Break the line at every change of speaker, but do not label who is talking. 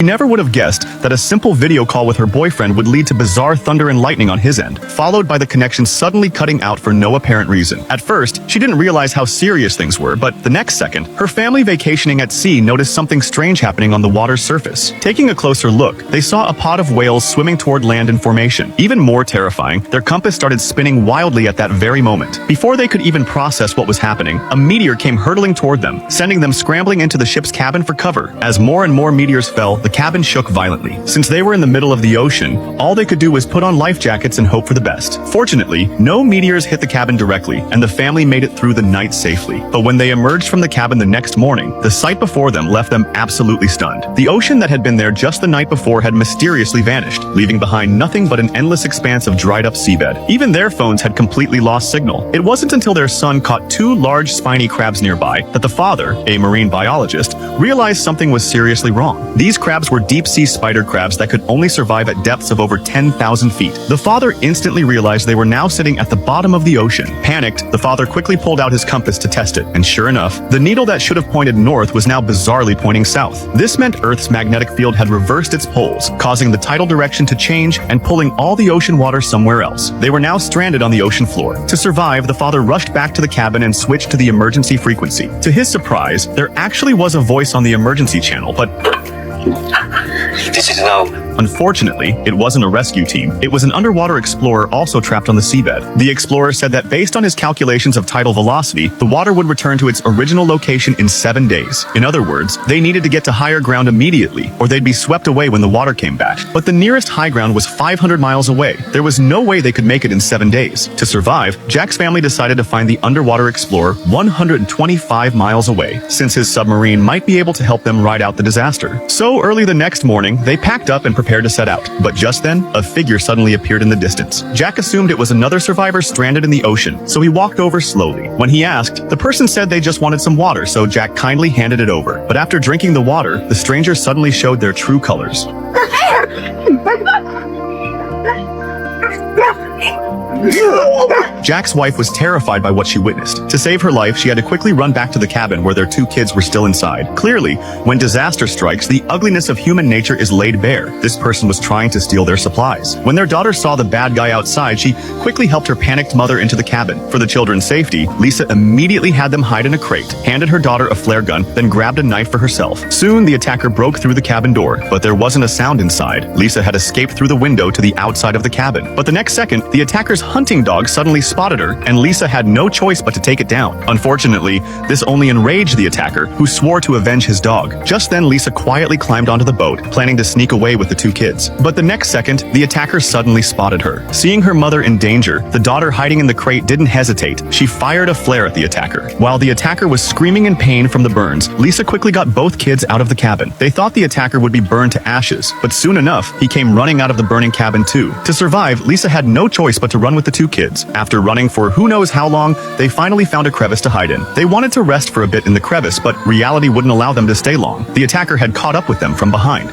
She never would have guessed that a simple video call with her boyfriend would lead to bizarre thunder and lightning on his end, followed by the connection suddenly cutting out for no apparent reason. At first, she didn't realize how serious things were, but the next second, her family vacationing at sea noticed something strange happening on the water's surface. Taking a closer look, they saw a pod of whales swimming toward land in formation. Even more terrifying, their compass started spinning wildly at that very moment. Before they could even process what was happening, a meteor came hurtling toward them, sending them scrambling into the ship's cabin for cover. As more and more meteors fell, the cabin shook violently. Since they were in the middle of the ocean, all they could do was put on life jackets and hope for the best. Fortunately, no meteors hit the cabin directly, and the family made it through the night safely. But when they emerged from the cabin the next morning, the sight before them left them absolutely stunned. The ocean that had been there just the night before had mysteriously vanished, leaving behind nothing but an endless expanse of dried up seabed. Even their phones had completely lost signal. It wasn't until their son caught two large spiny crabs nearby that the father, a marine biologist, realized something was seriously wrong. These crabs were deep-sea spider crabs that could only survive at depths of over 10,000 feet. The father instantly realized they were now sitting at the bottom of the ocean. Panicked, the father quickly pulled out his compass to test it, and sure enough, the needle that should have pointed north was now bizarrely pointing south. This meant Earth's magnetic field had reversed its poles, causing the tidal direction to change and pulling all the ocean water somewhere else. They were now stranded on the ocean floor. To survive, the father rushed back to the cabin and switched to the emergency frequency. To his surprise, there actually was a voice on the emergency channel, but
this is now.
unfortunately, it wasn't a rescue team. It was an underwater explorer also trapped on the seabed. The explorer said that based on his calculations of tidal velocity, the water would return to its original location in 7 days. In other words, they needed to get to higher ground immediately, or they'd be swept away when the water came back. But the nearest high ground was 500 miles away. There was no way they could make it in 7 days. To survive, Jack's family decided to find the underwater explorer 125 miles away, since his submarine might be able to help them ride out the disaster. So early the next morning, they packed up and prepared to set out. But just then, a figure suddenly appeared in the distance. Jack assumed it was another survivor stranded in the ocean, so he walked over slowly. When he asked, the person said they just wanted some water, so Jack kindly handed it over. But after drinking the water, the stranger suddenly showed their true colors. Jack's wife was terrified by what she witnessed. To save her life, she had to quickly run back to the cabin where their 2 kids were still inside. Clearly, when disaster strikes, the ugliness of human nature is laid bare. This person was trying to steal their supplies. When their daughter saw the bad guy outside, she quickly helped her panicked mother into the cabin. For the children's safety, Lisa immediately had them hide in a crate, handed her daughter a flare gun, then grabbed a knife for herself. Soon, the attacker broke through the cabin door, but there wasn't a sound inside. Lisa had escaped through the window to the outside of the cabin. But the next second, the attacker's hunting dog suddenly spotted her, and Lisa had no choice but to take it down. Unfortunately, this only enraged the attacker, who swore to avenge his dog. Just then, Lisa quietly climbed onto the boat, planning to sneak away with the 2 kids. But the next second, the attacker suddenly spotted her. Seeing her mother in danger, the daughter hiding in the crate didn't hesitate. She fired a flare at the attacker. While the attacker was screaming in pain from the burns, Lisa quickly got both kids out of the cabin. They thought the attacker would be burned to ashes, but soon enough, he came running out of the burning cabin too. To survive, Lisa had no choice but to run with the 2 kids. After running for who knows how long, they finally found a crevice to hide in. They wanted to rest for a bit in the crevice, but reality wouldn't allow them to stay long. The attacker had caught up with them from behind.